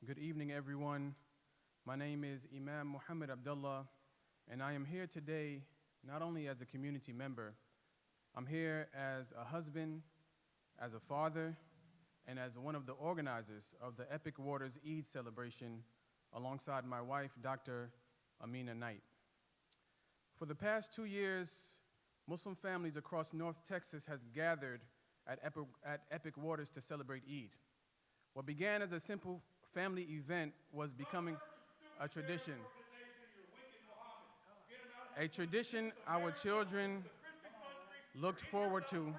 Good evening, everyone. My name is Imam Muhammad Abdullah, and I am here today not only as a community member, I'm here as a husband, as a father, and as one of the organizers of the Epic Waters Eid celebration alongside my wife, Dr. Amina Knight. For the past 2 years, Muslim families across North Texas has gathered at Epic Waters to celebrate Eid. What began as a simple family event was becoming a tradition. A tradition our children looked forward to.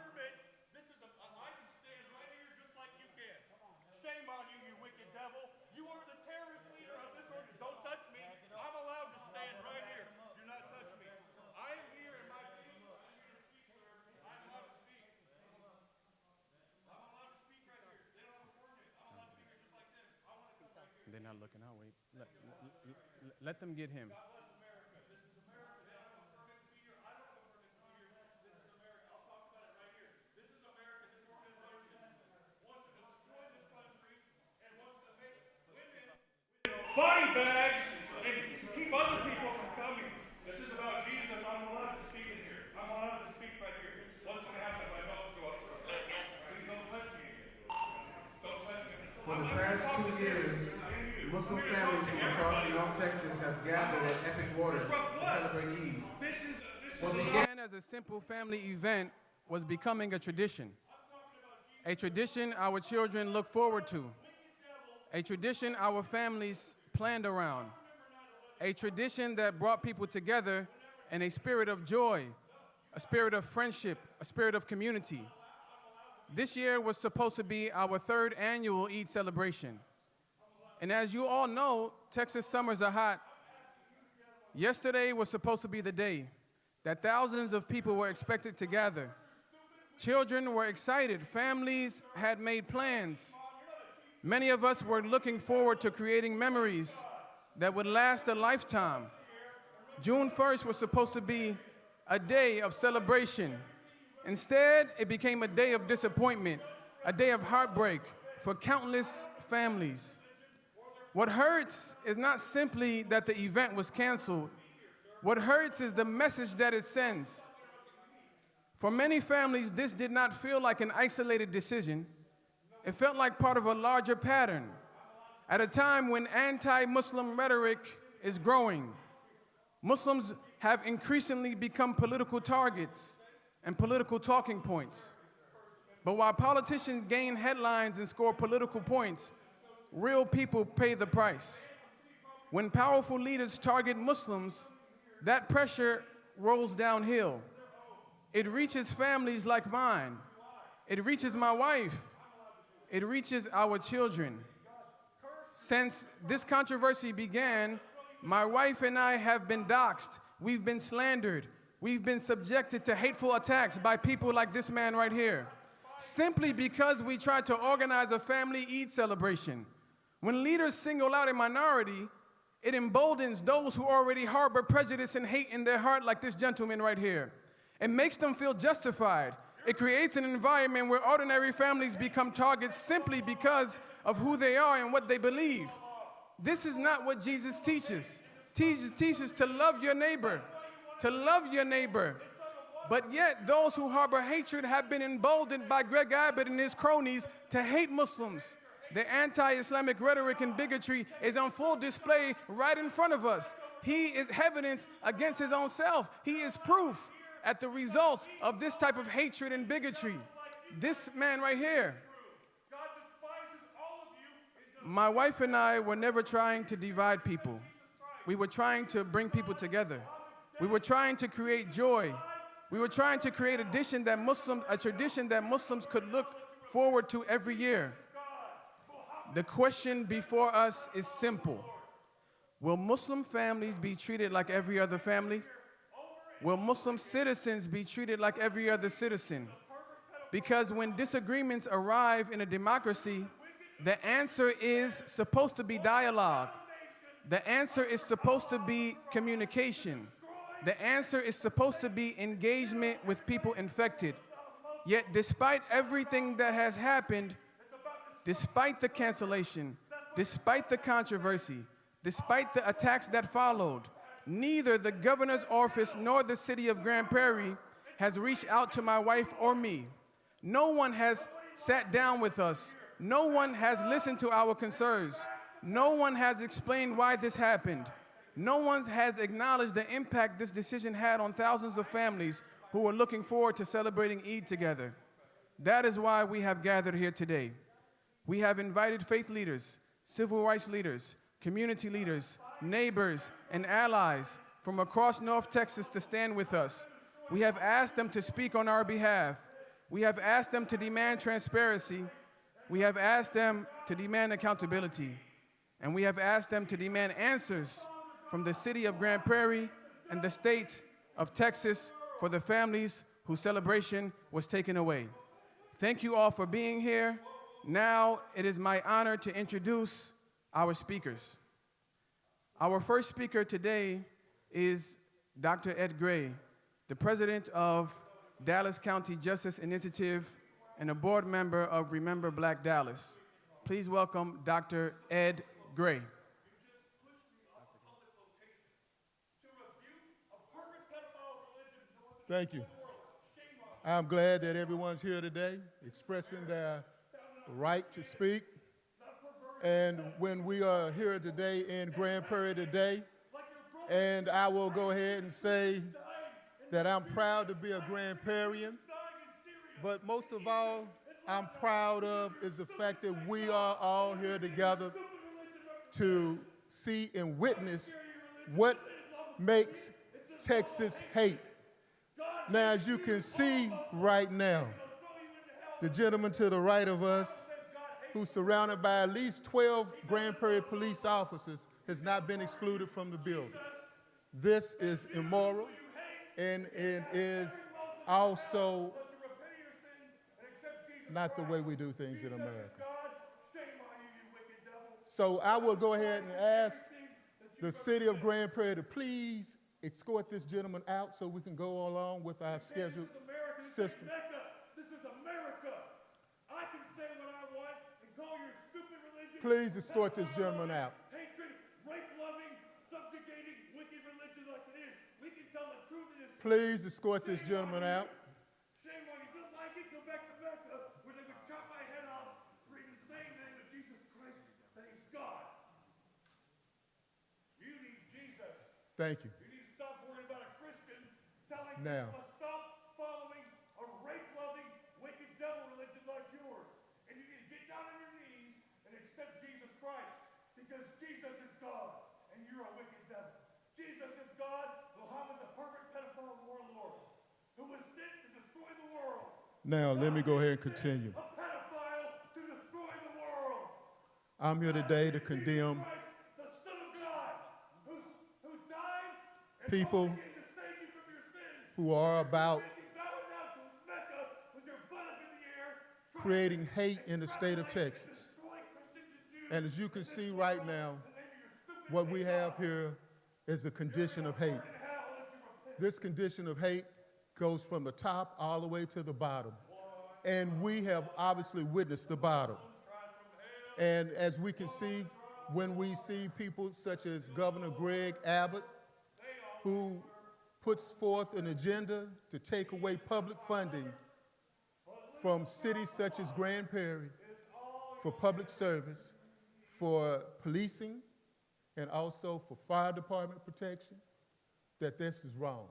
Shame on you, you wicked devil. You are the terrorist leader of this organization. Don't touch me. I'm allowed to stand right here. Do not touch me. I am here in my peace. I'm here to speak, sir. I'm allowed to speak. I'm allowed to speak right here. They don't have a permit. I'm allowed to be here just like them. I want to come right here. They're not looking out. Wait. Let them get him. God bless America. This is America. They don't have a permit to be here. I don't have a permit to be here. This is America. I'll talk about it right here. This is America. This organization wants to destroy this country and wants to make women body bags and keep other people from coming. This is about Jesus. I'm allowed to speak in here. I'm allowed to speak right here. What's going to happen if I don't go up? Please don't touch me again. Don't touch me. For the past 2 years, Muslim families from across North Texas have gathered at Epic Waters to celebrate Eid. What began as a simple family event was becoming a tradition. A tradition our children look forward to. A tradition our families planned around. A tradition that brought people together in a spirit of joy, a spirit of friendship, a spirit of community. This year was supposed to be our 3rd annual Eid celebration. And as you all know, Texas summers are hot. Yesterday was supposed to be the day that thousands of people were expected to gather. Children were excited. Families had made plans. Many of us were looking forward to creating memories that would last a lifetime. June 1st was supposed to be a day of celebration. Instead, it became a day of disappointment, a day of heartbreak for countless families. What hurts is not simply that the event was canceled. What hurts is the message that it sends. For many families, this did not feel like an isolated decision. It felt like part of a larger pattern. At a time when anti-Muslim rhetoric is growing, Muslims have increasingly become political targets and political talking points. But while politicians gain headlines and score political points, real people pay the price. When powerful leaders target Muslims, that pressure rolls downhill. It reaches families like mine. It reaches my wife. It reaches our children. Since this controversy began, my wife and I have been doxxed. We've been slandered. We've been subjected to hateful attacks by people like this man right here, simply because we tried to organize a family Eid celebration. When leaders single out a minority, it emboldens those who already harbor prejudice and hate in their heart, like this gentleman right here. It makes them feel justified. It creates an environment where ordinary families become targets simply because of who they are and what they believe. This is not what Jesus teaches. Jesus teaches to love your neighbor, to love your neighbor. But yet, those who harbor hatred have been emboldened by Greg Abbott and his cronies to hate Muslims. The anti-Islamic rhetoric and bigotry is on full display right in front of us. He is evidence against his own self. He is proof at the results of this type of hatred and bigotry. This man right here. My wife and I were never trying to divide people. We were trying to bring people together. We were trying to create joy. We were trying to create a tradition that Muslims could look forward to every year. The question before us is simple. Will Muslim families be treated like every other family? Will Muslim citizens be treated like every other citizen? Because when disagreements arrive in a democracy, the answer is supposed to be dialogue. The answer is supposed to be communication. The answer is supposed to be engagement with people infected. Yet despite everything that has happened, despite the cancellation, Despite the controversy, despite the attacks that followed, neither the governor's office nor the city of Grand Prairie has reached out to my wife or me. No one has sat down with us. No one has listened to our concerns. No one has explained why this happened. No one has acknowledged the impact this decision had on thousands of families who were looking forward to celebrating Eid together. That is why we have gathered here today. We have invited faith leaders, civil rights leaders, community leaders, neighbors, and allies from across North Texas to stand with us. We have asked them to speak on our behalf. We have asked them to demand transparency. We have asked them to demand accountability. And we have asked them to demand answers from the city of Grand Prairie and the state of Texas for the families whose celebration was taken away. Thank you all for being here. Now it is my honor to introduce our speakers. Our first speaker today is Dr. Ed Gray, the president of Dallas County Justice Initiative and a board member of Remember Black Dallas. Please welcome Dr. Ed Gray. Thank you. I'm glad that everyone's here today expressing their right to speak. And when we are here today in Grand Prairie today, and I will go ahead and say that I'm proud to be a Grand Prairiean, but most of all I'm proud of is the fact that we are all here together to see and witness what makes Texas hate. Now, as you can see right now, the gentleman to the right of us, who's surrounded by at least 12 Grand Prairie police officers, has not been excluded from the building. This is immoral, and it is also not the way we do things in America. So I will go ahead and ask the city of Grand Prairie to please escort this gentleman out so we can go along with our scheduled system. This is America. I can say what I want and call your stupid religion. Please escort this gentleman out. Hatred, rape-loving, subjugating, wicked religion like it is. We can tell the truth in this. Please escort this gentleman out. Shame on you. Don't like it? Go back to Mecca where they would chop my head off for even saying the name of Jesus Christ, that he's God. You need Jesus. Thank you. You need to stop worrying about a Christian telling Now. people to stop following a rape-loving, wicked devil religion like yours. And you need to get down on your knees and accept Jesus Christ, because Jesus is God and you're a wicked devil. Jesus is God, Muhammad the perfect pedophile warlord, who was sent to destroy the world. Now, let me go ahead and continue. A pedophile to destroy the world. I'm here today to condemn Christ, the Son of God, who died and people rose again to save you from your sins. who are about Bowing down to Mecca with your butt up in the air, creating hate in the state of Texas. And as you can see right now, what we have here is a condition of hate. This condition of hate goes from the top all the way to the bottom. And we have obviously witnessed the bottom. And as we can see, when we see people such as Governor Greg Abbott, who puts forth an agenda to take away public funding from cities such as Grand Prairie for public service, for policing, and also for fire department protection, that this is wrong.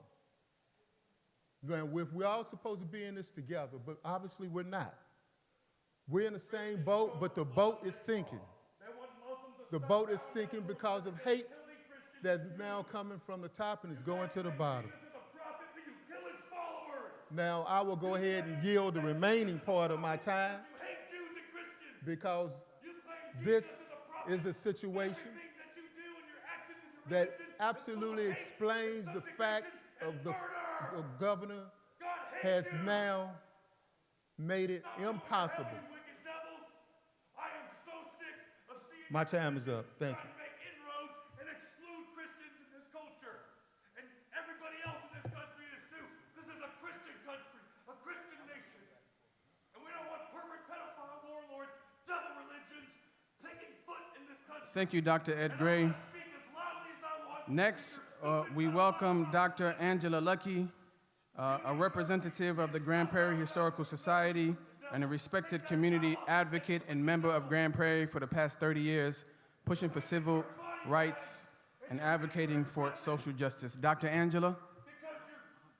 We're all supposed to be in this together, but obviously we're not. We're in the same boat, but the boat is sinking. The boat is sinking because of hate that's now coming from the top and is going to the bottom. Now, I will go ahead and yield the remaining part of my time because this is a situation that absolutely explains the fact of the governor has now made it impossible. My time is up. Thank you. Thank you, Dr. Ed Gray. Speak as loudly as I want. Next, we welcome Dr. Angela Lucky, a representative of the Grand Prairie Historical Society and a respected community advocate and member of Grand Prairie for the past 30 years, pushing for civil rights and advocating for social justice. Dr. Angela?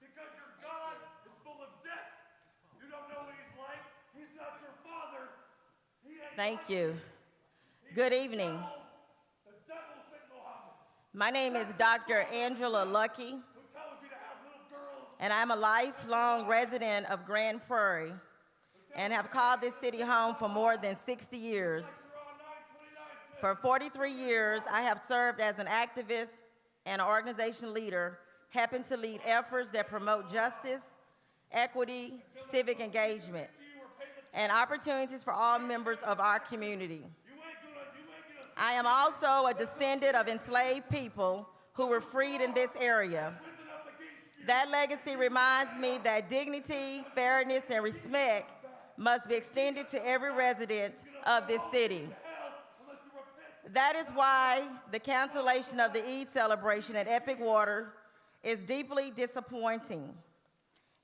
Because your God is full of death. You don't know what he's like. He's not your father. He ain't Thank you. Good evening. the devil sent Muhammad. My name is Dr. Angela Lucky, Who tells you to have little girls? and I'm a lifelong resident of Grand Prairie and have called this city home for more than 60 years. You're on 929. For 43 years, I have served as an activist and an organization leader, helping to lead efforts that promote justice, equity, civic engagement, and opportunities for all members of our community. I am also a descendant of enslaved people who were freed in this area. That legacy reminds me that dignity, fairness, and respect must be extended to every resident of this city. That is why the cancellation of the Eid celebration at Epic Water is deeply disappointing.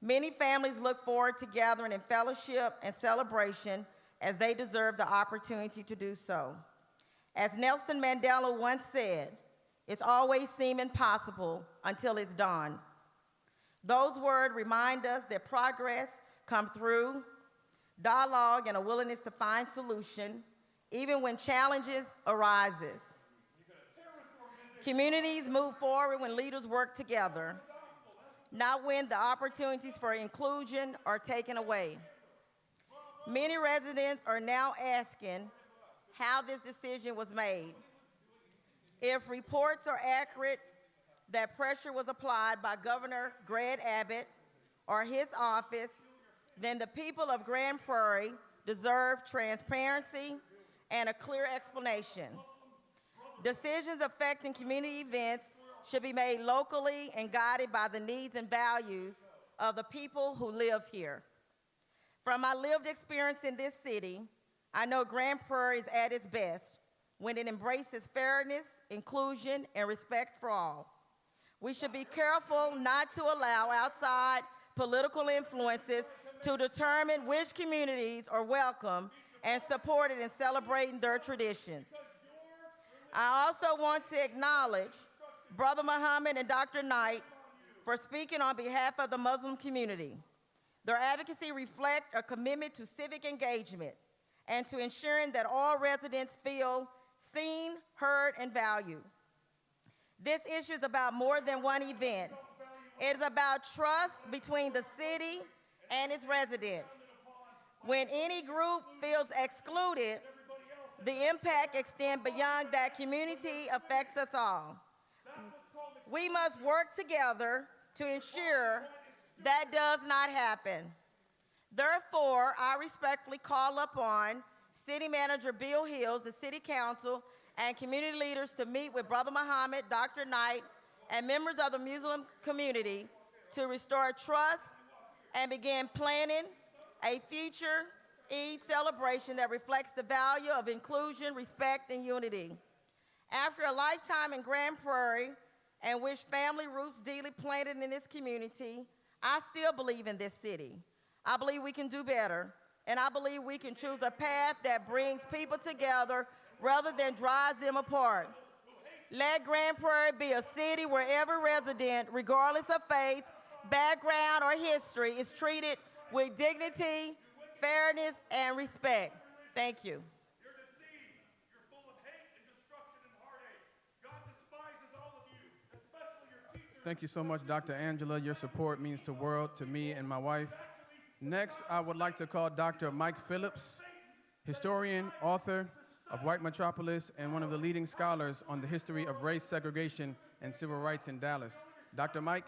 Many families look forward to gathering in fellowship and celebration as they deserve the opportunity to do so. As Nelson Mandela once said, "It's always seemed impossible until it's done." Those words remind us that progress comes through dialogue and a willingness to find solution, even when challenges arises. Communities move forward when leaders work together, not when the opportunities for inclusion are taken away. Many residents are now asking how this decision was made. If reports are accurate that pressure was applied by Governor Greg Abbott or his office, then the people of Grand Prairie deserve transparency and a clear explanation. Decisions affecting community events should be made locally and guided by the needs and values of the people who live here. From my lived experience in this city, I know Grand Prairie is at its best when it embraces fairness, inclusion, and respect for all. We should be careful not to allow outside political influences to determine which communities are welcome and supported in celebrating their traditions. I also want to acknowledge Brother Muhammad and Dr. Knight for speaking on behalf of the Muslim community. Their advocacy reflects a commitment to civic engagement and to ensuring that all residents feel seen, heard, and valued. This issue is about more than one event. It is about trust between the city and its residents. When any group feels excluded, the impact extends beyond that community, affects us all. We must work together to ensure that does not happen. Therefore, I respectfully call upon City Manager Bill Hills, the City Council, and community leaders to meet with Brother Muhammad, Dr. Knight, and members of the Muslim community to restore trust and begin planning a future Eid celebration that reflects the value of inclusion, respect, and unity. After a lifetime in Grand Prairie, and which family roots deeply planted in this community, I still believe in this city. I believe we can do better, and I believe we can choose a path that brings people together rather than drives them apart. Let Grand Prairie be a city where every resident, regardless of faith, background, or history, is treated with dignity, fairness, and respect. Thank you. You're deceived. You're full of hate and destruction and heartache. God despises all of you, especially your teachers. Thank you so much, Dr. Angela. Your support means the world to me and my wife. Next, I would like to call Dr. Mike Phillips, historian, author of White Metropolis, and one of the leading scholars on the history of race segregation and civil rights in Dallas. Dr. Mike?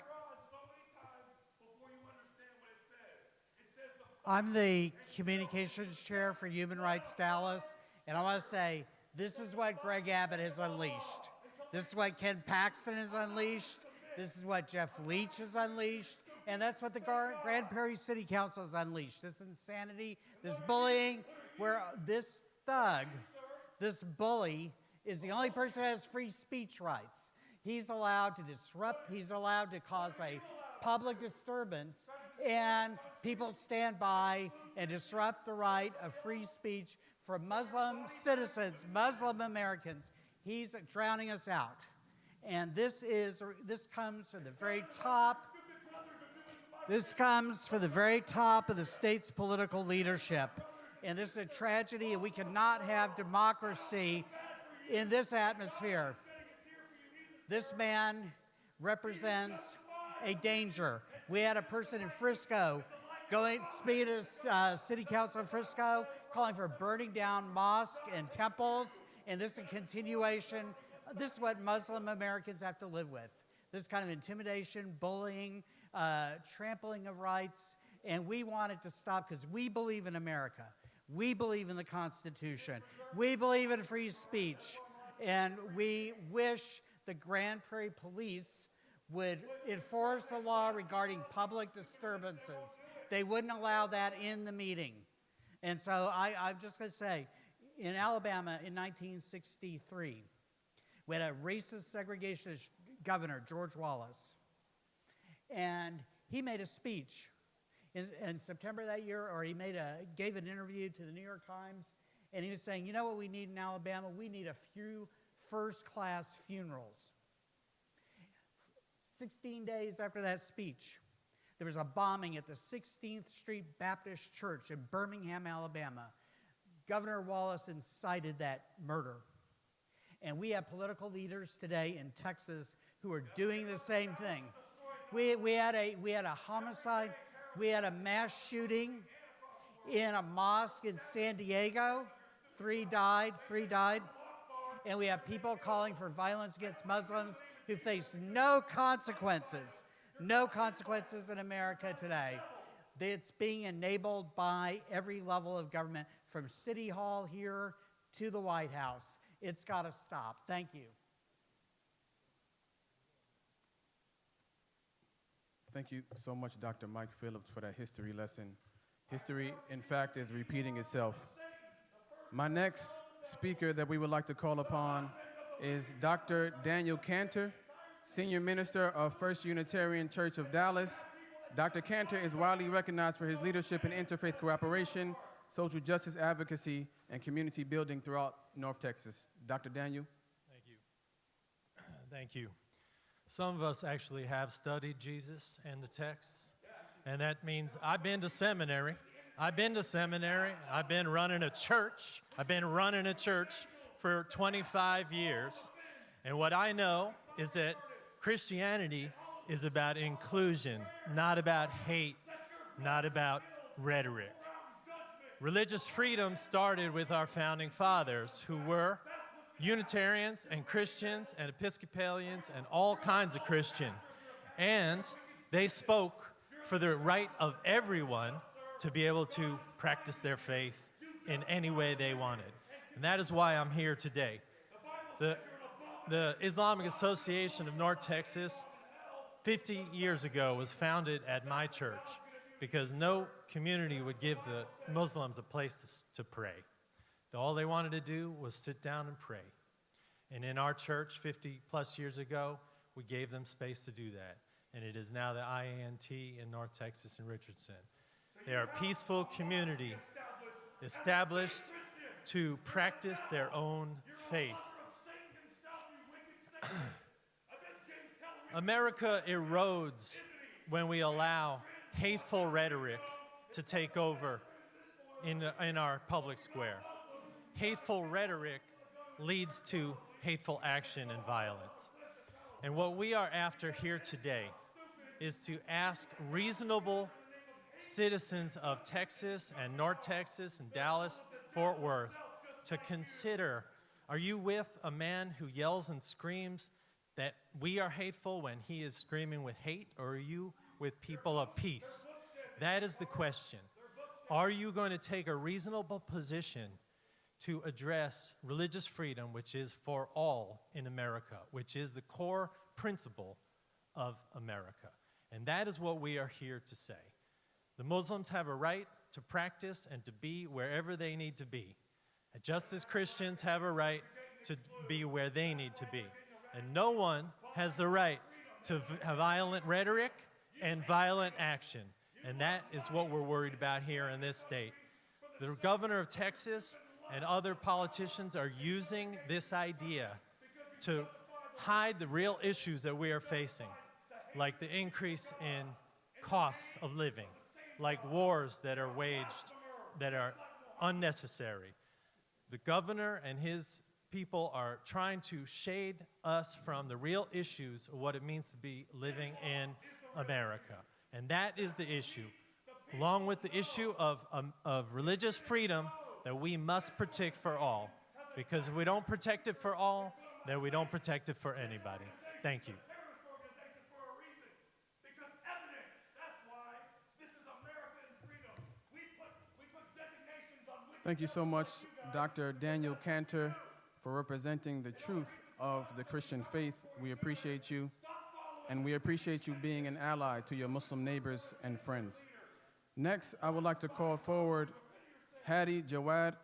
I'm the communications chair for Human Rights Dallas, and I want to say this is what Greg Abbott has unleashed. This is what Ken Paxton has unleashed. This is what Jeff Leach has unleashed. And that's what the Grand Prairie City Council has unleashed. This insanity, this bullying, where this thug, this bully, is the only person who has free speech rights. He's allowed to disrupt, he's allowed to cause a public disturbance, and people stand by and disrupt the right of free speech for Muslim citizens, Muslim Americans. He's drowning us out. And this comes from the very top. This comes from the very top of the state's political leadership. And this is a tragedy, and we cannot have democracy in this atmosphere. This man represents a danger. We had a person in Frisco speaking to City Council in Frisco, calling for burning down mosques and temples, and this is a continuation. This is what Muslim Americans have to live with. This kind of intimidation, bullying, trampling of rights, and we want it to stop because we believe in America. We believe in the Constitution. We believe in free speech, and we wish the Grand Prairie Police would enforce a law regarding public disturbances. They wouldn't allow that in the meeting. And so I'm just going to say, in Alabama in 1963, we had a racist segregationist governor, George Wallace. And he made a speech in September that year, or he gave an interview to the New York Times, and he was saying, you know what we need in Alabama? We need a few first-class funerals. 16 days after that speech, there was a bombing at the 16th Street Baptist Church in Birmingham, Alabama. Governor Wallace incited that murder. And we have political leaders today in Texas who are doing the same thing. We had a homicide. We had a mass shooting in a mosque in San Diego. Three died. And we have people calling for violence against Muslims who face no consequences in America today. It's being enabled by every level of government, from City Hall here to the White House. It's got to stop. Thank you. Thank you so much, Dr. Mike Phillips, for that history lesson. History, in fact, is repeating itself. My next speaker that we would like to call upon is Dr. Daniel Cantor, Senior Minister of First Unitarian Church of Dallas. Dr. Cantor is widely recognized for his leadership in interfaith cooperation, social justice advocacy, and community building throughout North Texas. Dr. Daniel. Thank you. Thank you. Some of us actually have studied Jesus and the texts, and that means I've been to seminary. I've been running a church. I've been running a church for 25 years, and what I know is that Christianity is about inclusion, not about hate, not about rhetoric. Religious freedom started with our founding fathers, who were Unitarians and Christians and Episcopalians and all kinds of Christian. And they spoke for the right of everyone to be able to practice their faith in any way they wanted. And that is why I'm here today. The Islamic Association of North Texas 50 years ago was founded at my church because no community would give the Muslims a place to pray. All they wanted to do was sit down and pray. And in our church 50 plus years ago, we gave them space to do that. And it is now the IANT in North Texas and Richardson. They are a peaceful community established to practice their own faith. America erodes when we allow hateful rhetoric to take over in our public square. Hateful rhetoric leads to hateful action and violence. And what we are after here today is to ask reasonable citizens of Texas and North Texas and Dallas, Fort Worth, to consider, are you with a man who yells and screams that we are hateful when he is screaming with hate, or are you with people of peace? That is the question. Are you going to take a reasonable position to address religious freedom, which is for all in America, which is the core principle of America? And that is what we are here to say. The Muslims have a right to practice and to be wherever they need to be, just as Christians have a right to be where they need to be. And no one has the right to have violent rhetoric and violent action. And that is what we're worried about here in this state. The governor of Texas and other politicians are using this idea to hide the real issues that we are facing, like the increase in costs of living, like wars that are waged that are unnecessary. The governor and his people are trying to shade us from the real issues of what it means to be living in America. And that is the issue, along with the issue of religious freedom that we must protect for all. Because if we don't protect it for all, then we don't protect it for anybody. Thank you. Terrorist organization for a reason. Because evidence, that's why this is American freedom. We put designations on which. Thank you so much, Dr. Daniel Cantor, for representing the truth of the Christian faith. We appreciate you, and we appreciate you being an ally to your Muslim neighbors and friends. Next, I would like to call forward Hadi Jawad,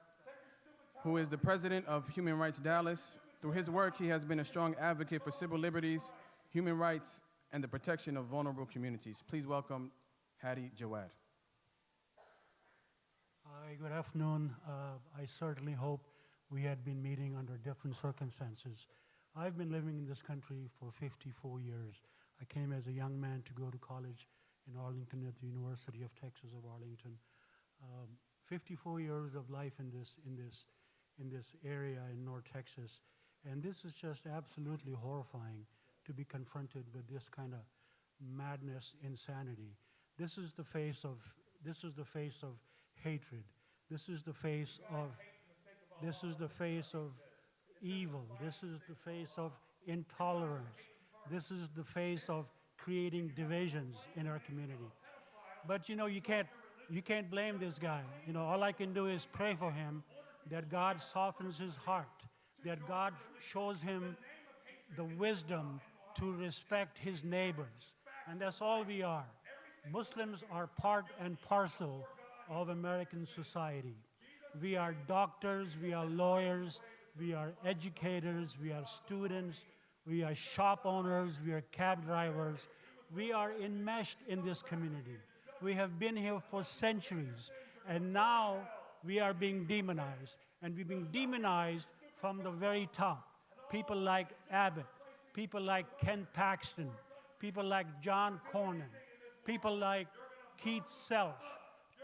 who is the president of Human Rights Dallas. Through his work, he has been a strong advocate for civil liberties, human rights, and the protection of vulnerable communities. Please welcome Hadi Jawad. Hi, good afternoon. I certainly hope we had been meeting under different circumstances. I've been living in this country for 54 years. I came as a young man to go to college in Arlington at the University of Texas of Arlington. 54 years of life in this area in North Texas. And this is just absolutely horrifying to be confronted with this kind of madness, insanity. This is the face of hatred. This is the face of evil. This is the face of intolerance. This is the face of creating divisions in our community. But you can't blame this guy. All I can do is pray for him, that God softens his heart, that God shows him the wisdom to respect his neighbors. And that's all we are. Muslims are part and parcel of American society. We are doctors, we are lawyers, we are educators, we are students, we are shop owners, we are cab drivers. We are enmeshed in this community. We have been here for centuries, and now we are being demonized. And we're being demonized from the very top. People like Abbott, people like Ken Paxton, people like John Cornyn, people like Keith Self,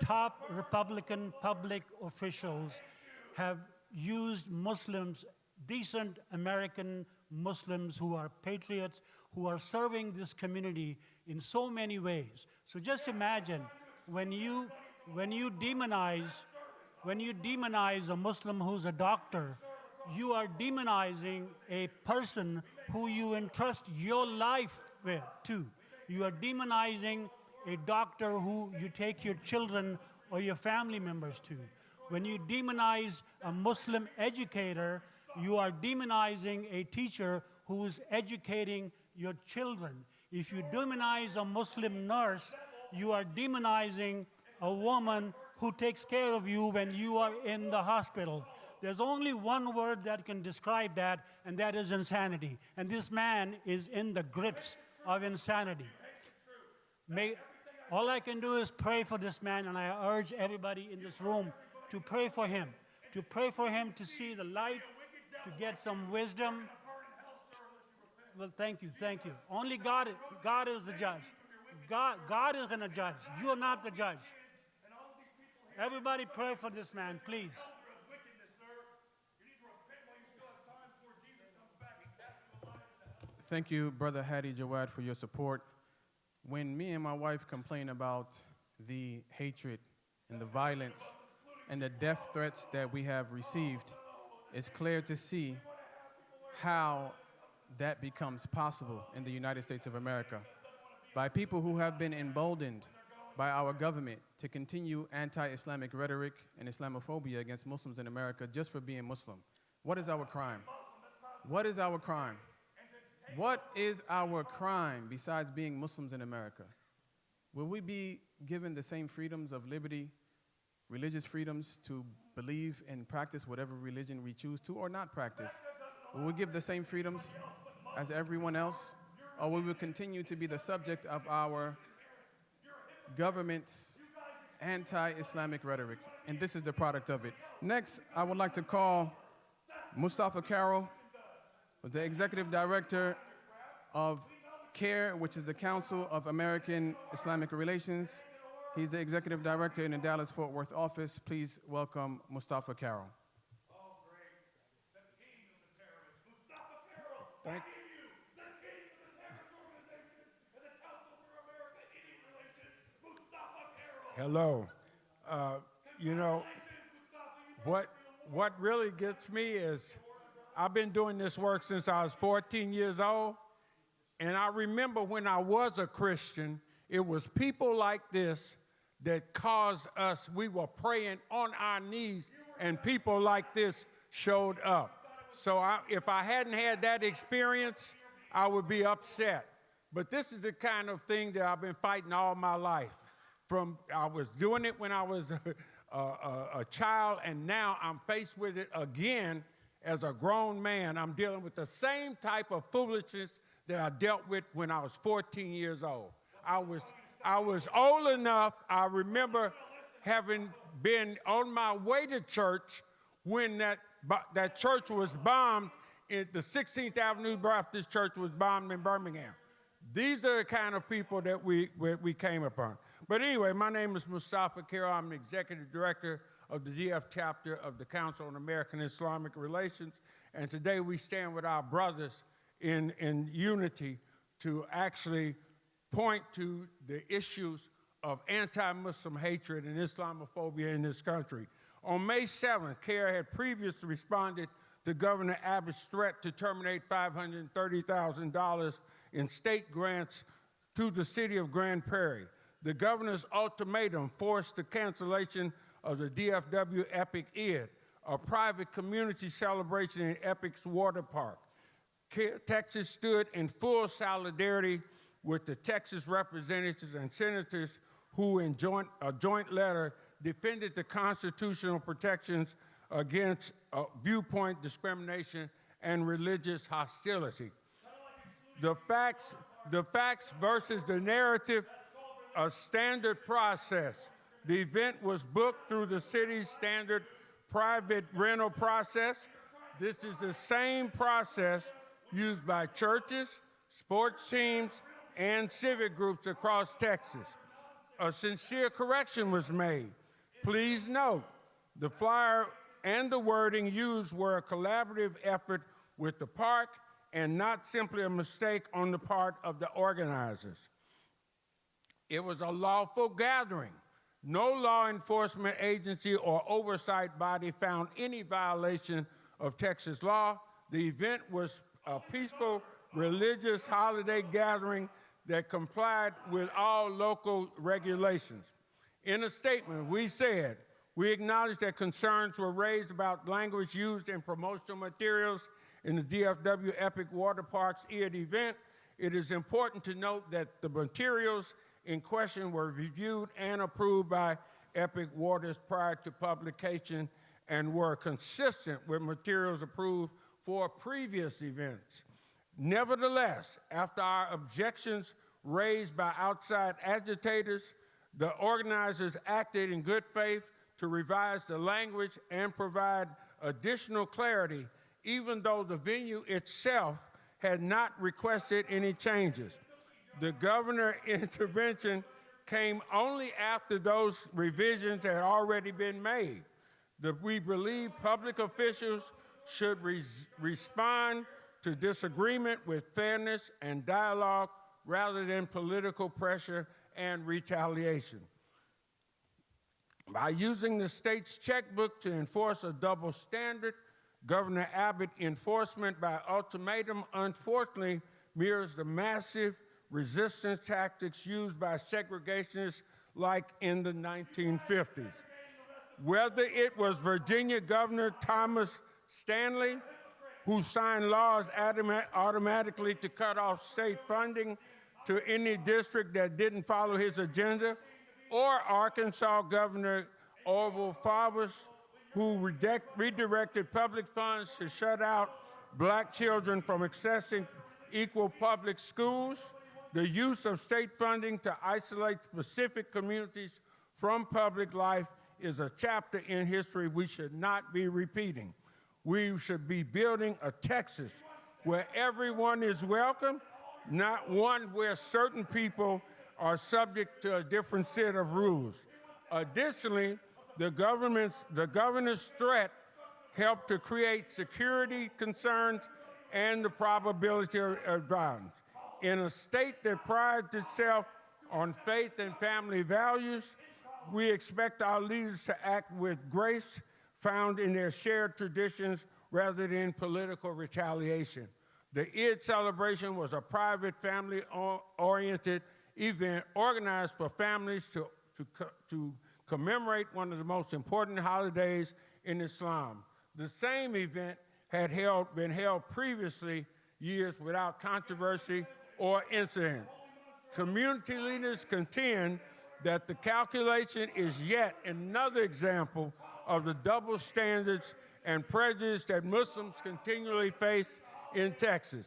top Republican public officials have used Muslims, decent American Muslims who are patriots, who are serving this community in so many ways. So just imagine when you demonize a Muslim who's a doctor, you are demonizing a person who you entrust your life with too. You are demonizing a doctor who you take your children or your family members to. When you demonize a Muslim educator, you are demonizing a teacher who is educating your children. If you demonize a Muslim nurse, you are demonizing a woman who takes care of you when you are in the hospital. There's only one word that can describe that, and that is insanity. And this man is in the grips of insanity. All I can do is pray for this man, and I urge everybody in this room to pray for him, to see the light, to get some wisdom. Well, thank you. Only God is the judge. God is going to judge. You are not the judge. Everybody pray for this man, please. Thank you, Brother Hadi Jawad, for your support. When me and my wife complain about the hatred and the violence and the death threats that we have received, it's clear to see how that becomes possible in the United States of America by people who have been emboldened by our government to continue anti-Islamic rhetoric and Islamophobia against Muslims in America just for being Muslim. What is our crime? What is our crime? What is our crime besides being Muslims in America? Will we be given the same freedoms of liberty, religious freedoms to believe and practice whatever religion we choose to or not practice? Will we give the same freedoms as everyone else? Or will we continue to be the subject of our government's anti-Islamic rhetoric? And this is the product of it. Next, I would like to call Mustafa Carroll, the Executive Director of CAIR, which is the Council of American Islamic Relations. He's the Executive Director in the Dallas-Fort Worth office. Please welcome Mustafa Carroll. Thank Hello. You know, what really gets me is I've been doing this work since I was 14 years old, and I remember when I was a Christian, it was people like this that caused us, we were praying on our knees, and people like this showed up. So if I hadn't had that experience, I would be upset. But this is the kind of thing that I've been fighting all my life. I was doing it when I was a child, and now I'm faced with it again as a grown man. I'm dealing with the same type of foolishness that I dealt with when I was 14 years old. I was old enough, I remember having been on my way to church when that church was bombed. The 16th Avenue Baptist Church was bombed in Birmingham. These are the kind of people that we came upon. But anyway, my name is Mustafa Carroll. I'm the Executive Director of the DF chapter of the Council on American Islamic Relations. And today we stand with our brothers in unity to actually point to the issues of anti-Muslim hatred and Islamophobia in this country. On May 7th, CAIR had previously responded to Governor Abbott's threat to terminate $530,000 in state grants to the city of Grand Prairie. The governor's ultimatum forced the cancellation of the DFW Epic Id, a private community celebration in Epic's water park. Texas stood in full solidarity with the Texas representatives and senators who, in a joint letter, defended the constitutional protections against viewpoint discrimination and religious hostility. The facts versus the narrative, a standard process. The event was booked through the city's standard private rental process. This is the same process used by churches, sports teams, and civic groups across Texas. A sincere correction was made. Please note, the flyer and the wording used were a collaborative effort with the park and not simply a mistake on the part of the organizers. It was a lawful gathering. No law enforcement agency or oversight body found any violation of Texas law. The event was a peaceful religious holiday gathering that complied with all local regulations. In a statement, we said, we acknowledge that concerns were raised about language used in promotional materials in the DFW Epic Water Park's Id event. It is important to note that the materials in question were reviewed and approved by Epic Waters prior to publication and were consistent with materials approved for previous events. Nevertheless, after our objections raised by outside agitators, the organizers acted in good faith to revise the language and provide additional clarity, even though the venue itself had not requested any changes. The governor's intervention came only after those revisions had already been made. We believe public officials should respond to disagreement with fairness and dialogue rather than political pressure and retaliation. By using the state's checkbook to enforce a double standard, Governor Abbott enforcement by ultimatum unfortunately mirrors the massive resistance tactics used by segregationists like in the 1950s. Whether it was Virginia Governor Thomas Stanley, who signed laws automatically to cut off state funding to any district that didn't follow his agenda, or Arkansas Governor Orville Faubus, who redirected public funds to shut out black children from accessing equal public schools, the use of state funding to isolate specific communities from public life is a chapter in history we should not be repeating. We should be building a Texas where everyone is welcome, not one where certain people are subject to a different set of rules. Additionally, the governor's threat helped to create security concerns and the probability of violence. In a state that prides itself on faith and family values, we expect our leaders to act with grace found in their shared traditions rather than political retaliation. The Eid celebration was a private, family-oriented event organized for families to commemorate one of the most important holidays in Islam. The same event had been held previously years without controversy or incident. Community leaders contend that the calculation is yet another example of the double standards and prejudice that Muslims continually face in Texas.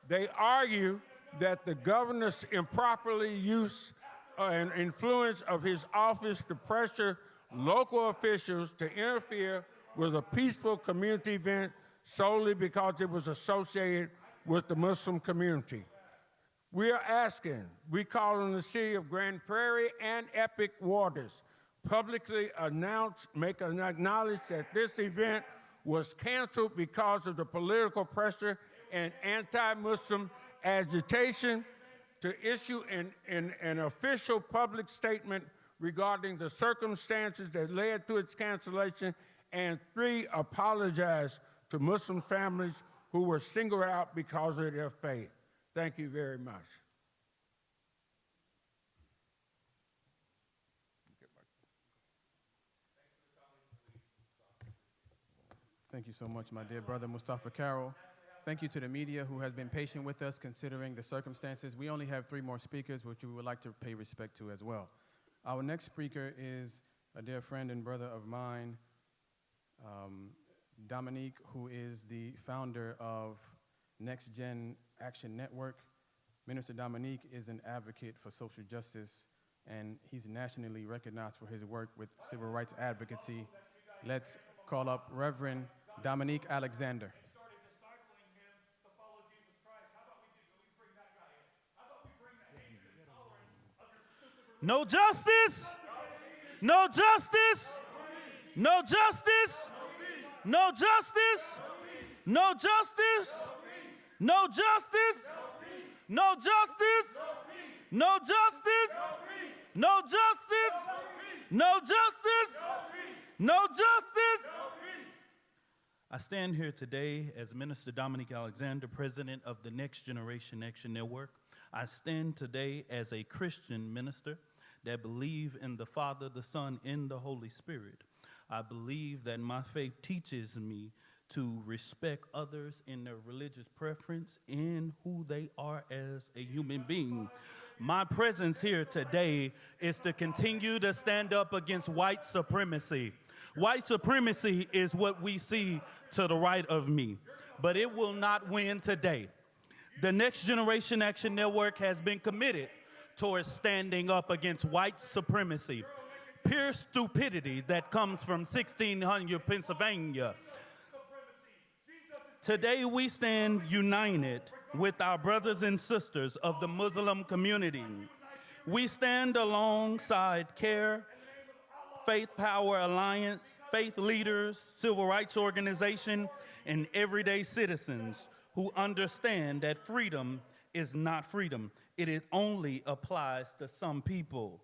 They argue that the governor's improperly use and influence of his office to pressure local officials to interfere with a peaceful community event solely because it was associated with the Muslim community. We call on the city of Grand Prairie and Epic Waters publicly acknowledge that this event was canceled because of the political pressure and anti-Muslim agitation, to issue an official public statement regarding the circumstances that led to its cancellation, and 3, apologize to Muslim families who were singled out because of their faith. Thank you very much. Thank you so much, my dear brother Mustafa Carroll. Thank you to the media who has been patient with us considering the circumstances. We only have 3 more speakers, which we would like to pay respect to as well. Our next speaker is a dear friend and brother of mine, Dominique, who is the founder of NGAN Action Network. Minister Dominique is an advocate for social justice, and he's nationally recognized for his work with civil rights advocacy. Let's call up Reverend Dominique Alexander. No justice, no justice, no justice, no justice, no justice, no justice, no justice, no justice, no justice, no justice, no justice. I stand here today as Minister Dominique Alexander, president of the Next Generation Action Network. I stand today as a Christian minister that believe in the Father, the Son, and the Holy Spirit. I believe that my faith teaches me to respect others in their religious preference and who they are as a human being. My presence here today is to continue to stand up against white supremacy. White supremacy is what we see to the right of me, but it will not win today. The Next Generation Action Network has been committed towards standing up against white supremacy, pure stupidity that comes from 1600 Pennsylvania. Today we stand united with our brothers and sisters of the Muslim community. We stand alongside CAIR, Faith Power Alliance, faith leaders, civil rights organization, and everyday citizens who understand that freedom is not freedom. It only applies to some people.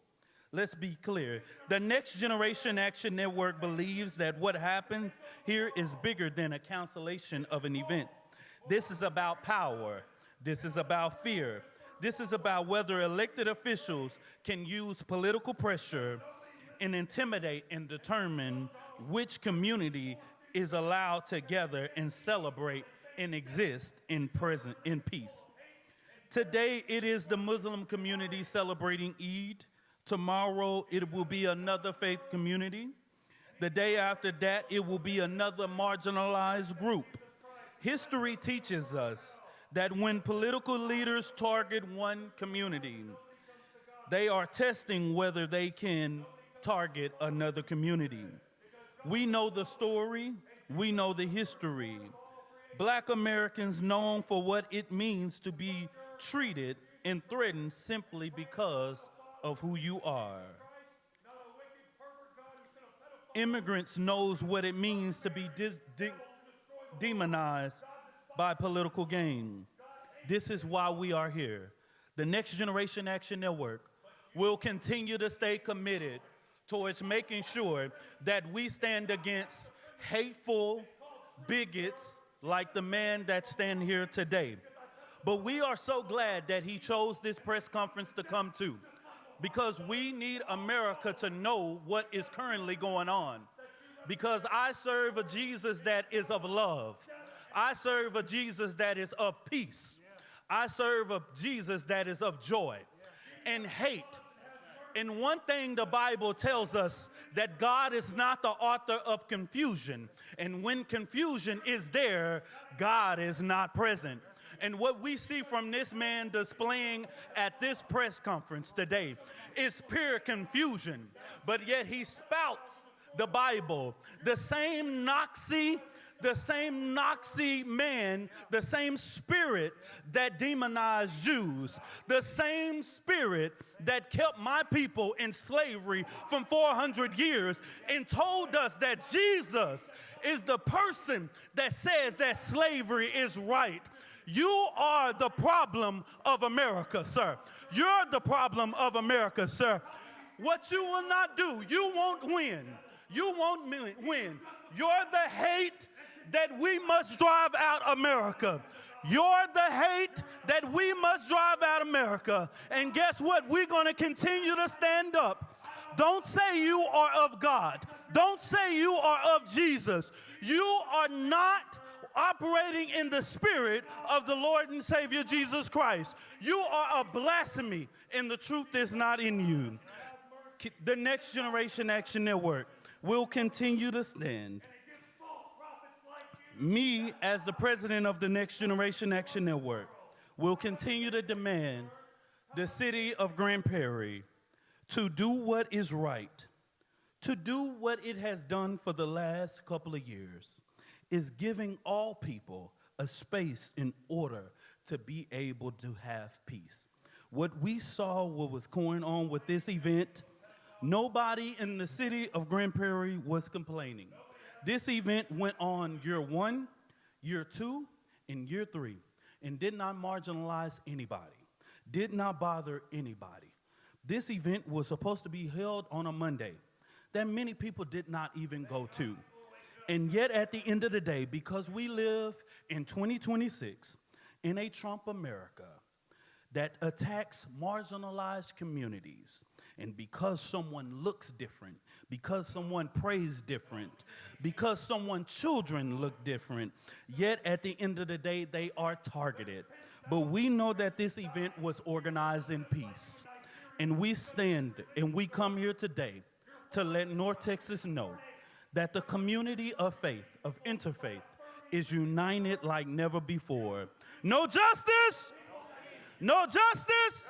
Let's be clear. The Next Generation Action Network believes that what happened here is bigger than a cancellation of an event. This is about power. This is about fear. This is about whether elected officials can use political pressure and intimidate and determine which community is allowed to gather and celebrate and exist in peace. Today, it is the Muslim community celebrating Eid. Tomorrow, it will be another faith community. The day after that, it will be another marginalized group. History teaches us that when political leaders target one community, they are testing whether they can target another community. We know the story, we know the history. Black Americans known for what it means to be treated and threatened simply because of who you are. Immigrants knows what it means to be demonized by political gain. This is why we are here. The Next Generation Action Network will continue to stay committed towards making sure that we stand against hateful bigots like the man that stand here today. But we are so glad that he chose this press conference to come to, because we need America to know what is currently going on. Because I serve a Jesus that is of love. I serve a Jesus that is of peace. I serve a Jesus that is of joy and hate. And one thing the Bible tells us, that God is not the author of confusion. And when confusion is there, God is not present. And what we see from this man displaying at this press conference today is pure confusion. But yet he spouts the Bible. The same Nazi man, the same spirit that demonized Jews, the same spirit that kept my people in slavery from 400 years and told us that Jesus is the person that says that slavery is right. You are the problem of America, sir. You're the problem of America, sir. What you will not do, you won't win. You won't win. You're the hate that we must drive out America. You're the hate that we must drive out America. And guess what? We're going to continue to stand up. Don't say you are of God. Don't say you are of Jesus. You are not operating in the spirit of the Lord and Savior Jesus Christ. You are a blasphemy, and the truth is not in you. The Next Generation Action Network will continue to stand. Me, as the president of the Next Generation Action Network, will continue to demand the city of Grand Prairie to do what is right, to do what it has done for the last couple of years, is giving all people a space in order to be able to have peace. What we saw, what was going on with this event, nobody in the city of Grand Prairie was complaining. This event went on year 1, year 2, and year 3, and did not marginalize anybody, did not bother anybody. This event was supposed to be held on a Monday that many people did not even go to. And yet at the end of the day, because we live in 2026 in a Trump America that attacks marginalized communities, and because someone looks different, because someone prays different, because someone's children look different, yet at the end of the day, they are targeted. But we know that this event was organized in peace. And we stand and we come here today to let North Texas know that the community of faith, of interfaith, is united like never before. No justice! No justice!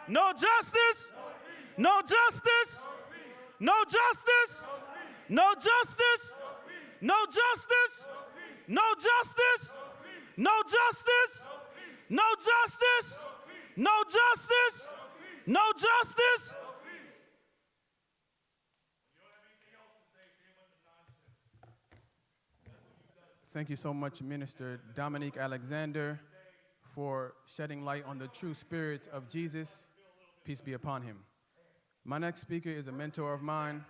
No justice! No justice! No justice! No justice! No justice! No justice! No justice! No justice! No justice! No justice! Thank you so much, Minister Dominique Alexander, for shedding light on the true spirit of Jesus. Peace be upon him. My next speaker is a mentor of mine,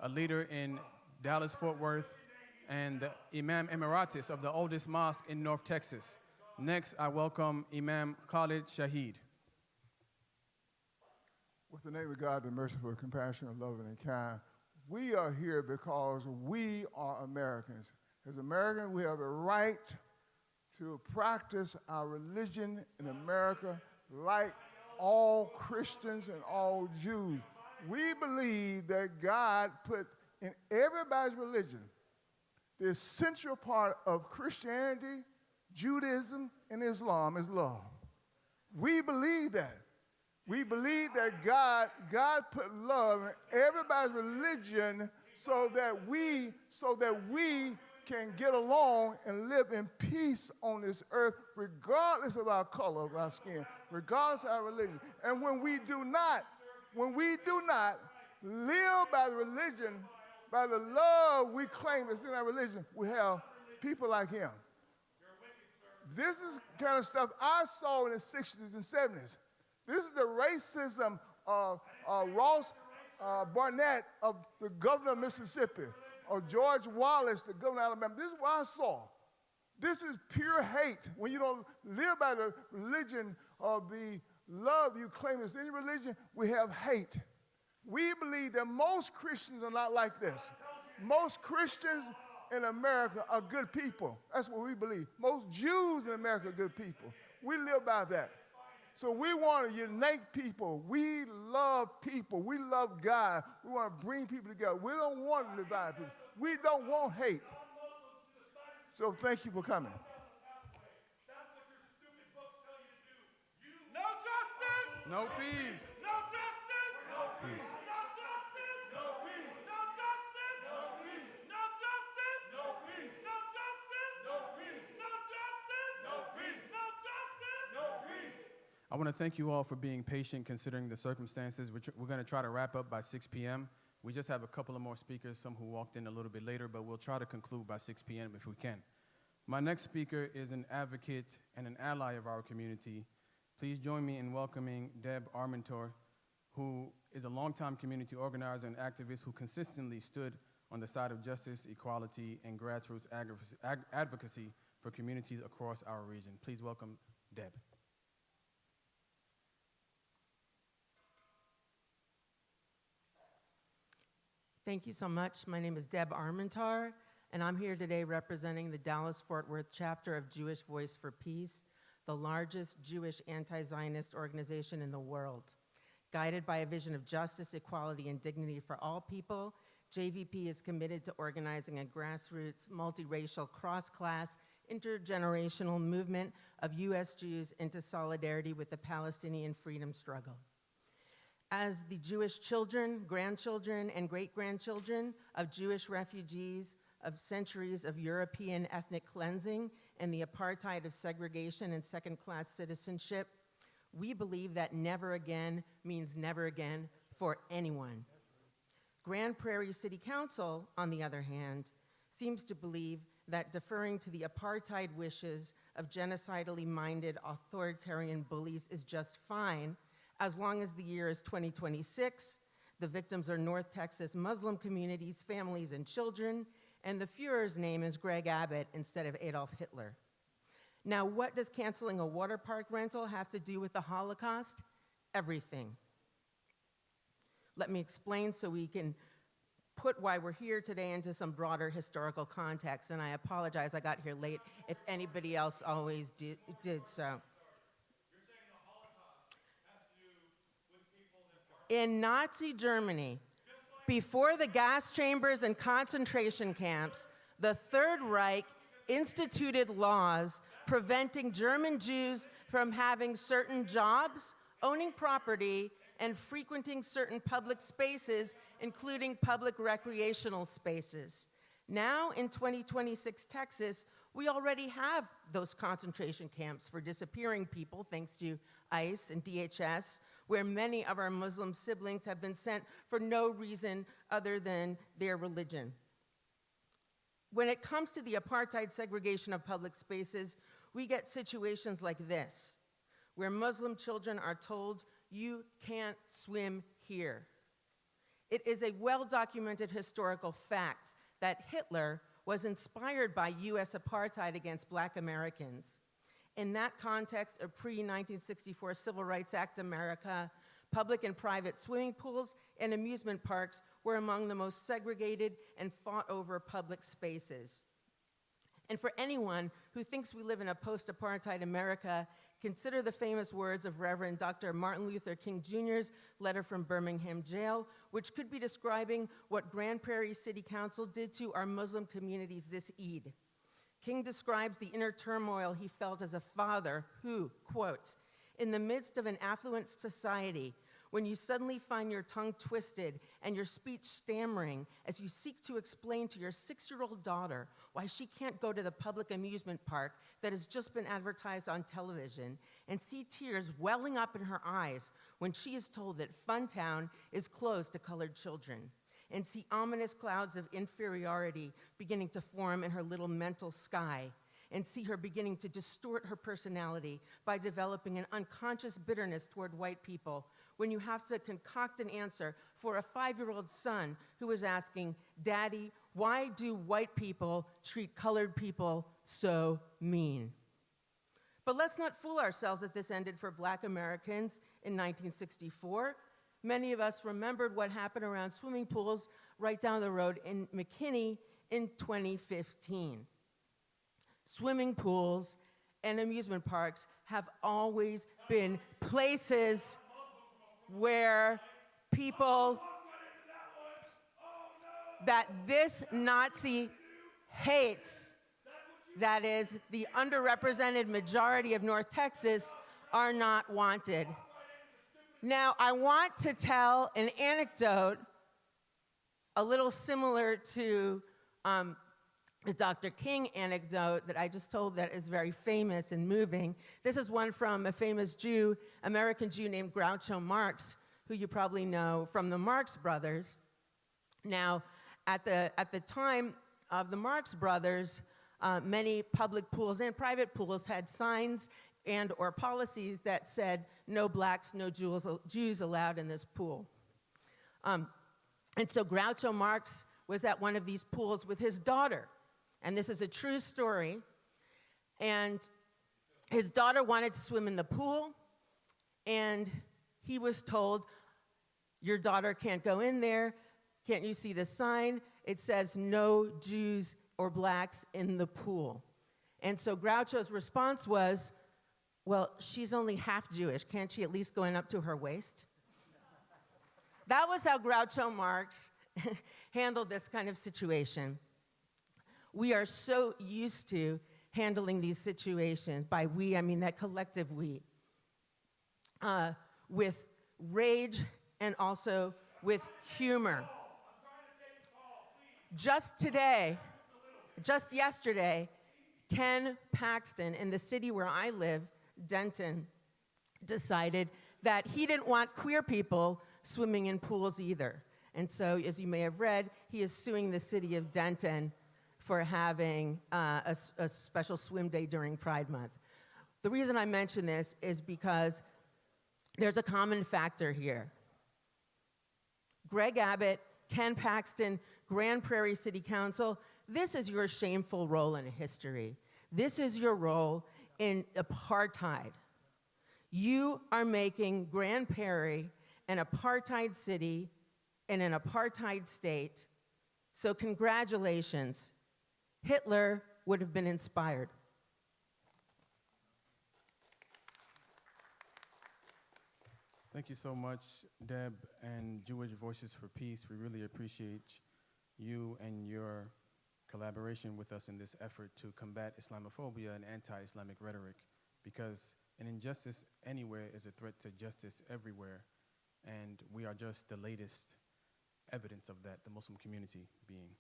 a leader in Dallas-Fort Worth, and the Imam Emeritus of the oldest mosque in North Texas. Next, I welcome Imam Khalid Shahid. With the name of God, the merciful, compassionate, loving, and kind, we are here because we are Americans. As Americans, we have a right to practice our religion in America like all Christians and all Jews. We believe that God put in everybody's religion the essential part of Christianity, Judaism and Islam is love. We believe that. We believe that God put love in everybody's religion so that we can get along and live in peace on this earth, regardless of our color of our skin, regardless of our religion. And when we do not live by the religion, by the love we claim is in our religion, we have people like him. This is the kind of stuff I saw in the 60s and 70s. This is the racism of Ross Barnett, of the governor of Mississippi, or George Wallace, the governor of Alabama. This is what I saw. This is pure hate. When you don't live by the religion of the love you claim is any religion, we have hate. We believe that most Christians are not like this. Most Christians in America are good people. That's what we believe. Most Jews in America are good people. We live by that. So we want to unite people. We love people. We love God. We want to bring people together. We don't want to divide people. We don't want hate. So thank you for coming. No justice! No peace. No justice! No peace! No justice! No peace! No justice! No peace! No justice! No peace! No justice! No peace! No justice! No peace! No justice! No peace! I want to thank you all for being patient considering the circumstances. We're going to try to wrap up by 6 p.m. We just have a couple of more speakers, some who walked in a little bit later, but we'll try to conclude by 6 p.m. if we can. My next speaker is an advocate and an ally of our community. Please join me in welcoming Deb Armentor, who is a longtime community organizer and activist who consistently stood on the side of justice, equality, and grassroots advocacy for communities across our region. Please welcome Deb. Thank you so much. My name is Deb Armentar, and I'm here today representing the Dallas-Fort Worth chapter of Jewish Voice for Peace, the largest Jewish anti-Zionist organization in the world. Guided by a vision of justice, equality, and dignity for all people, JVP is committed to organizing a grassroots, multiracial, cross-class, intergenerational movement of U.S. Jews into solidarity with the Palestinian freedom struggle. As the Jewish children, grandchildren, and great-grandchildren of Jewish refugees of centuries of European ethnic cleansing and the apartheid of segregation and second-class citizenship, we believe that never again means never again for anyone. Grand Prairie City Council, on the other hand, seems to believe that deferring to the apartheid wishes of genocidally minded authoritarian bullies is just fine, as long as the year is 2026, the victims are North Texas Muslim communities, families, and children, and the Führer's name is Greg Abbott instead of Adolf Hitler. Now, what does canceling a water park rental have to do with the Holocaust? Everything. Let me explain so we can put why we're here today into some broader historical context, and I apologize I got here late if anybody else always did so. In Nazi Germany, before the gas chambers and concentration camps, the Third Reich instituted laws preventing German Jews from having certain jobs, owning property, and frequenting certain public spaces, including public recreational spaces. Now, in 2026 Texas, we already have those concentration camps for disappearing people, thanks to ICE and DHS, where many of our Muslim siblings have been sent for no reason other than their religion. When it comes to the apartheid segregation of public spaces, we get situations like this, where Muslim children are told, "You can't swim here." It is a well-documented historical fact that Hitler was inspired by US apartheid against Black Americans. In that context of pre-1964 Civil Rights Act America, public and private swimming pools and amusement parks were among the most segregated and fought over public spaces. And for anyone who thinks we live in a post-apartheid America, consider the famous words of Reverend Dr. Martin Luther King Jr.'s letter from Birmingham jail, which could be describing what Grand Prairie City Council did to our Muslim communities this Eid. King describes the inner turmoil he felt as a father who, quote, in the midst of an affluent society, when you suddenly find your tongue twisted and your speech stammering as you seek to explain to your 6-year-old daughter why she can't go to the public amusement park that has just been advertised on television, and see tears welling up in her eyes when she is told that Funtown is closed to colored children, and see ominous clouds of inferiority beginning to form in her little mental sky, and see her beginning to distort her personality by developing an unconscious bitterness toward white people, when you have to concoct an answer for a 5-year-old son who is asking, Daddy, why do white people treat colored people so mean? But let's not fool ourselves that this ended for Black Americans in 1964. Many of us remembered what happened around swimming pools right down the road in McKinney in 2015. Swimming pools and amusement parks have always been places where people that this Nazi hates, that is the underrepresented majority of North Texas, are not wanted. Now, I want to tell an anecdote a little similar to the Dr. King anecdote that I just told that is very famous and moving. This is one from a famous Jew, American Jew named Groucho Marx, who you probably know from the Marx Brothers. Now, at the time of the Marx Brothers, many public pools and private pools had signs and or policies that said no blacks, no Jews allowed in this pool. And so Groucho Marx was at one of these pools with his daughter. And this is a true story. And his daughter wanted to swim in the pool, and he was told, your daughter can't go in there. Can't you see the sign? It says no Jews or blacks in the pool. And so Groucho's response was, well, she's only half Jewish. Can't she at least go in up to her waist? That was how Groucho Marx handled this kind of situation. We are so used to handling these situations, by we, I mean that collective we, with rage and also with humor. Just today, just yesterday, Ken Paxton in the city where I live, Denton, decided that he didn't want queer people swimming in pools either. And so, as you may have read, he is suing the city of Denton for having a special swim day during Pride Month. The reason I mention this is because there's a common factor here. Greg Abbott, Ken Paxton, Grand Prairie City Council, this is your shameful role in history. This is your role in apartheid. You are making Grand Prairie an apartheid city in an apartheid state, so congratulations. Hitler would have been inspired. Thank you so much, Deb and Jewish Voices for Peace. We really appreciate you and your collaboration with us in this effort to combat Islamophobia and anti-Islamic rhetoric, because an injustice anywhere is a threat to justice everywhere, and we are just the latest evidence of that, the Muslim community being.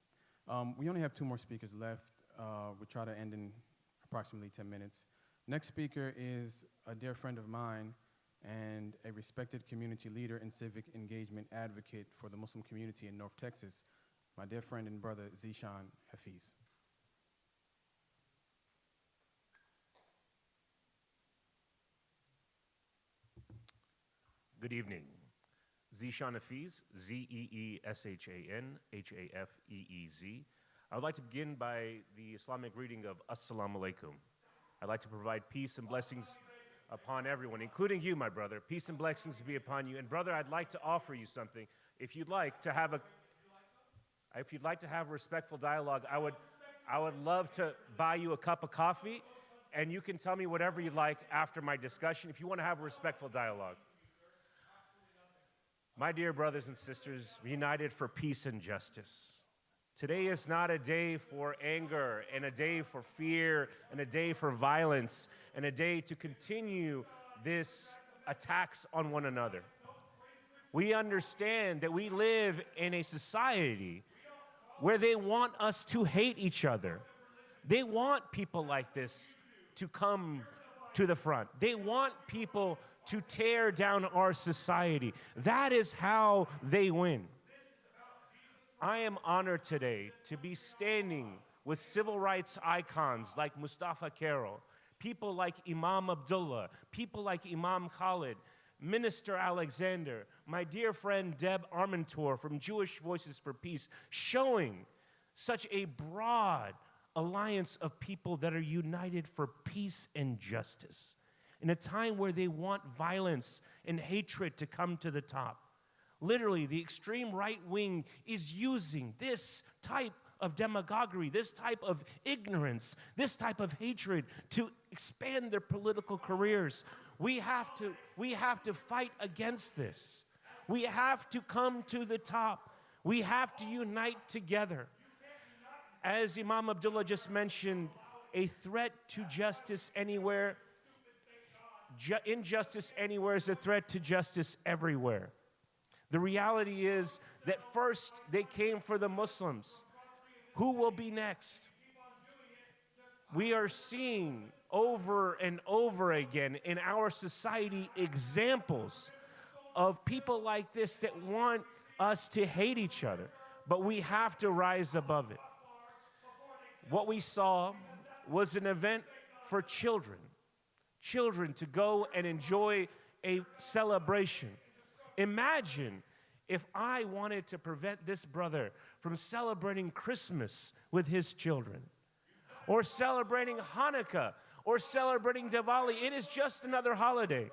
We only have 2 more speakers left. We'll try to end in approximately 10 minutes. Next speaker is a dear friend of mine and a respected community leader and civic engagement advocate for the Muslim community in North Texas, my dear friend and brother, Zishan Hafiz. Good evening. Zishan Hafiz, Z-E-E-S-H-A-N, H-A-F-E-E-Z. I would like to begin by the Islamic greeting of Assalamu alaikum. I'd like to provide peace and blessings upon everyone, including you, my brother. Peace and blessings be upon you. And brother, I'd like to offer you something. If you'd like to have a respectful dialogue, I would love to buy you a cup of coffee, and you can tell me whatever you'd like after my discussion if you want to have a respectful dialogue. My dear brothers and sisters, united for peace and justice, Today is not a day for anger and a day for fear and a day for violence and a day to continue this attacks on one another. We understand that we live in a society where they want us to hate each other. They want people like this to come to the front. They want people to tear down our society. That is how they win. I am honored today to be standing with civil rights icons like Mustafa Carroll, people like Imam Abdullah, people like Imam Khalid, Minister Alexander, my dear friend Deb Armentor from Jewish Voices for Peace, showing such a broad alliance of people that are united for peace and justice in a time where they want violence and hatred to come to the top. Literally, the extreme right wing is using this type of demagoguery, this type of ignorance, this type of hatred to expand their political careers. We have to fight against this. We have to come to the top. We have to unite together. As Imam Abdullah just mentioned, a threat to justice anywhere, injustice anywhere is a threat to justice everywhere. The reality is that first they came for the Muslims. Who will be next? We are seeing over and over again in our society examples of people like this that want us to hate each other, but we have to rise above it. What we saw was an event for children to go and enjoy a celebration. Imagine if I wanted to prevent this brother from celebrating Christmas with his children, or celebrating Hanukkah, or celebrating Diwali. It is just another holiday.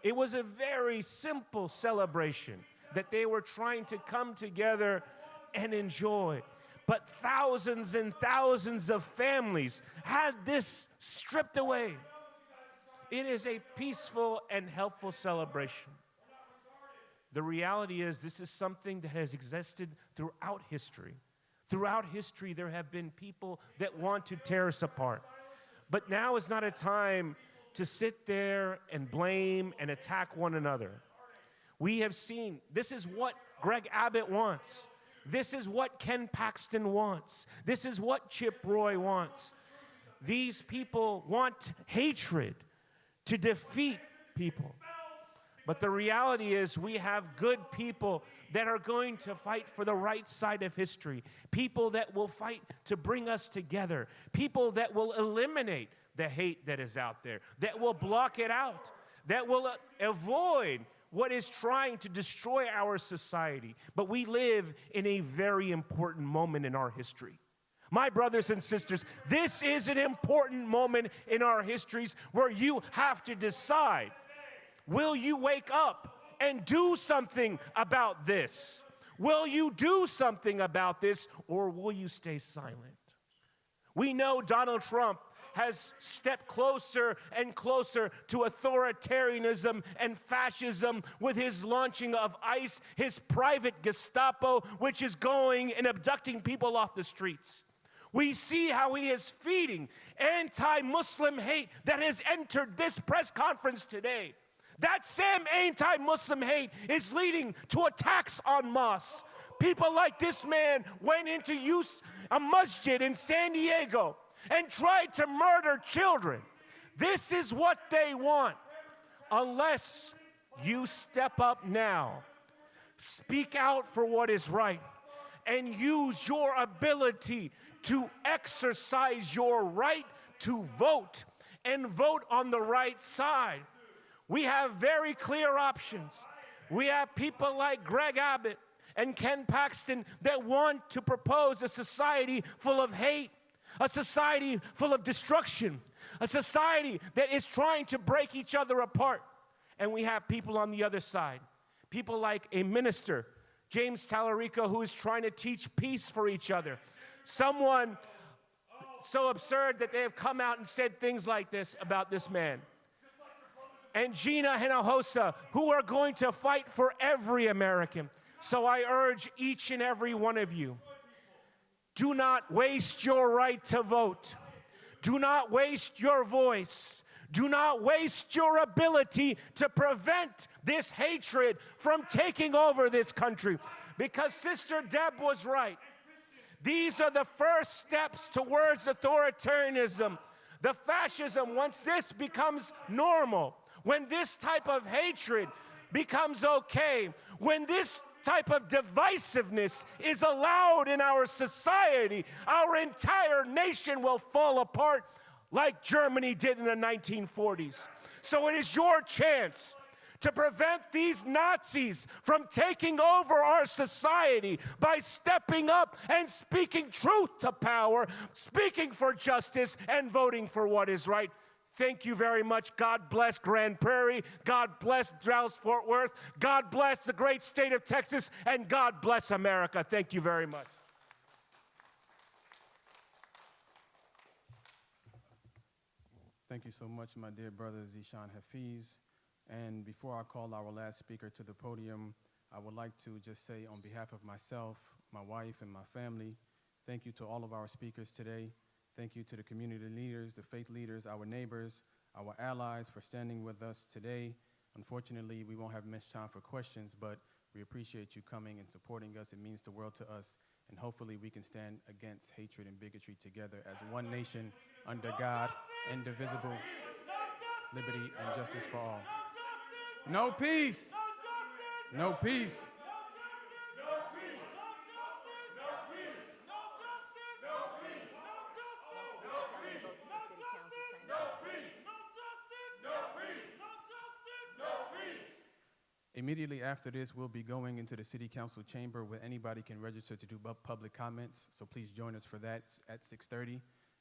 It was a very simple celebration that they were trying to come together and enjoy. But thousands and thousands of families had this stripped away. It is a peaceful and helpful celebration. The reality is this is something that has existed throughout history. Throughout history, there have been people that want to tear us apart. But now is not a time to sit there and blame and attack one another. We have seen, this is what Greg Abbott wants. This is what Ken Paxton wants. This is what Chip Roy wants. These people want hatred to defeat people. But the reality is we have good people that are going to fight for the right side of history, people that will fight to bring us together, people that will eliminate the hate that is out there, that will block it out, that will avoid what is trying to destroy our society. But we live in a very important moment in our history. My brothers and sisters, this is an important moment in our histories where you have to decide, will you wake up and do something about this? Will you do something about this, or will you stay silent? We know Donald Trump has stepped closer and closer to authoritarianism and fascism with his launching of ICE, his private Gestapo, which is going and abducting people off the streets. We see how he is feeding anti-Muslim hate that has entered this press conference today. That same anti-Muslim hate is leading to attacks on mosques. People like this man went into a masjid in San Diego and tried to murder children. This is what they want. Unless you step up now, speak out for what is right, and use your ability to exercise your right to vote and vote on the right side. We have very clear options. We have people like Greg Abbott and Ken Paxton that want to propose a society full of hate, a society full of destruction, a society that is trying to break each other apart. And we have people on the other side, people like a minister, James Tallarico, who is trying to teach peace for each other. Someone so absurd that they have come out and said things like this about this man. And Gina Hinojosa, who are going to fight for every American. So I urge each and every one of you, Do not waste your right to vote. Do not waste your voice. Do not waste your ability to prevent this hatred from taking over this country. Because Sister Deb was right. These are the first steps towards authoritarianism. The fascism, once this becomes normal, when this type of hatred becomes okay, when this type of divisiveness is allowed in our society, our entire nation will fall apart like Germany did in the 1940s. So it is your chance to prevent these Nazis from taking over our society by stepping up and speaking truth to power, speaking for justice, and voting for what is right. Thank you very much. God bless Grand Prairie. God bless Dallas-Fort Worth. God bless the great state of Texas. And God bless America. Thank you very much. Thank you so much, my dear brother Zishan Hafiz. And before I call our last speaker to the podium, I would like to just say on behalf of myself, my wife, and my family, thank you to all of our speakers today. Thank you to the community leaders, the faith leaders, our neighbors, our allies for standing with us today. Unfortunately, we won't have much time for questions, but we appreciate you coming and supporting us. It means the world to us, and hopefully we can stand against hatred and bigotry together as one nation under God, indivisible, liberty and justice for all. No peace. No peace. Immediately after this, we'll be going into the City Council chamber where anybody can register to do public comments. So please join us for that at 6:30.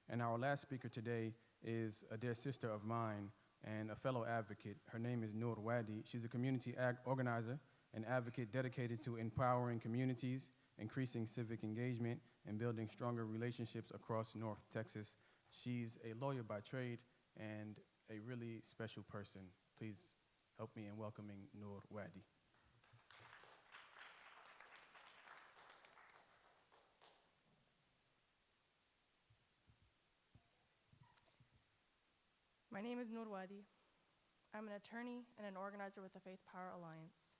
And our last speaker today is a dear sister of mine and a fellow advocate. Her name is Noor Wadi. She's a community organizer and advocate dedicated to empowering communities, increasing civic engagement, and building stronger relationships across North Texas. She's a lawyer by trade and a really special person. Please help me in welcoming Noor Wadi. My name is Noor Wadi. I'm an attorney and an organizer with the Faith Power Alliance.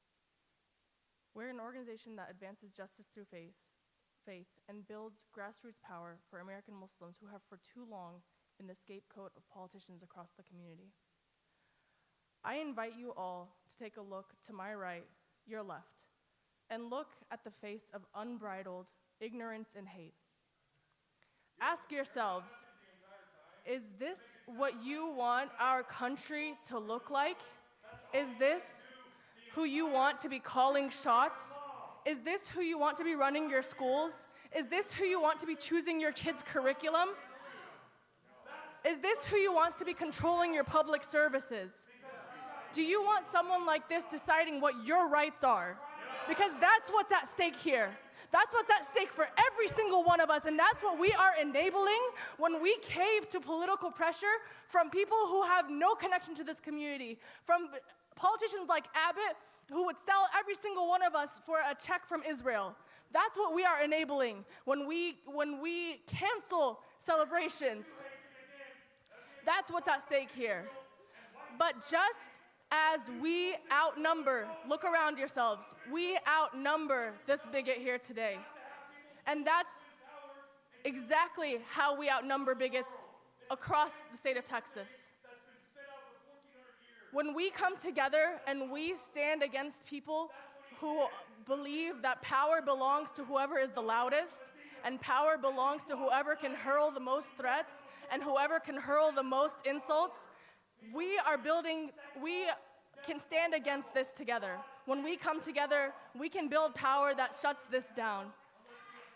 We're an organization that advances justice through faith and builds grassroots power for American Muslims who have for too long been the scapegoat of politicians across the community. I invite you all to take a look to my right, your left, and look at the face of unbridled ignorance and hate. Ask yourselves, is this what you want our country to look like? Is this who you want to be calling shots? Is this who you want to be running your schools? Is this who you want to be choosing your kids' curriculum? Is this who you want to be controlling your public services? Do you want someone like this deciding what your rights are? Because that's what's at stake here. That's what's at stake for every single one of us, and that's what we are enabling when we cave to political pressure from people who have no connection to this community, from politicians like Abbott, who would sell every single one of us for a check from Israel. That's what we are enabling when we cancel celebrations. That's what's at stake here. But just as we outnumber, look around yourselves, we outnumber this bigot here today. And that's exactly how we outnumber bigots across the state of Texas. When we come together and we stand against people who believe that power belongs to whoever is the loudest, and power belongs to whoever can hurl the most threats, and whoever can hurl the most insults, we can stand against this together. When we come together, we can build power that shuts this down.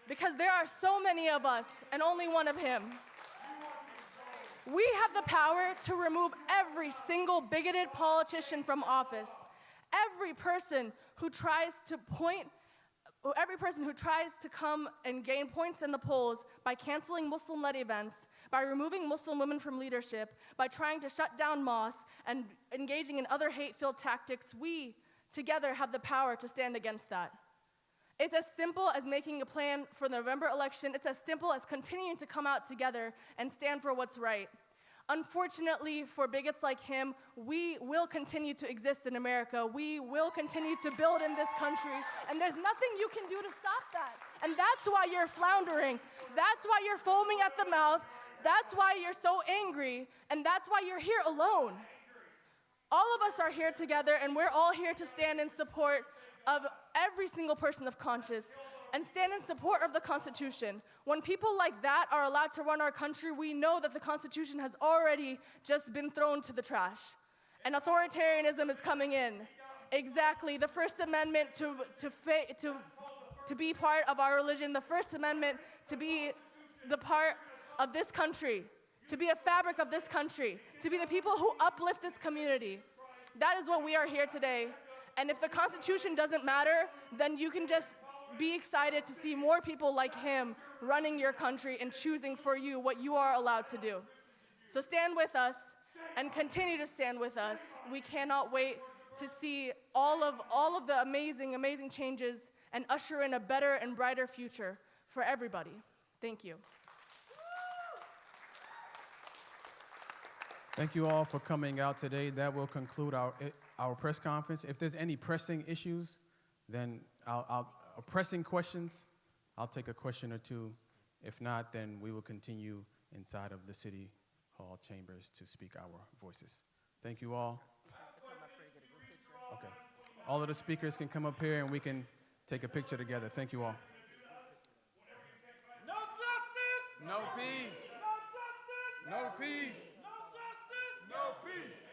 Because there are so many of us and only one of him. We have the power to remove every single bigoted politician from office. Every person who tries to come and gain points in the polls by canceling Muslim-led events, by removing Muslim women from leadership, by trying to shut down mosques and engaging in other hate-filled tactics, we together have the power to stand against that. It's as simple as making a plan for the November election. It's as simple as continuing to come out together and stand for what's right. Unfortunately, for bigots like him, we will continue to exist in America. We will continue to build in this country, and there's nothing you can do to stop that. And that's why you're floundering. That's why you're foaming at the mouth. That's why you're so angry, and that's why you're here alone. All of us are here together, and we're all here to stand in support of every single person of conscience and stand in support of the Constitution. When people like that are allowed to run our country, we know that the Constitution has already just been thrown to the trash, and authoritarianism is coming in. Exactly, the First Amendment to be part of our religion, the First Amendment to be the part of this country, to be a fabric of this country, to be the people who uplift this community. That is what we are here today. And if the Constitution doesn't matter, then you can just be excited to see more people like him running your country and choosing for you what you are allowed to do. So stand with us and continue to stand with us. We cannot wait to see all of the amazing, amazing changes and usher in a better and brighter future for everybody. Thank you. Thank you all for coming out today. That will conclude our press conference. If there's any pressing issues, then pressing questions, I'll take a question or two. If not, then we will continue inside of the City Hall chambers to speak our voices. Thank you all. Okay. All of the speakers can come up here and we can take a picture together. Thank you all. No justice! No peace! No justice! No peace! No justice! No peace!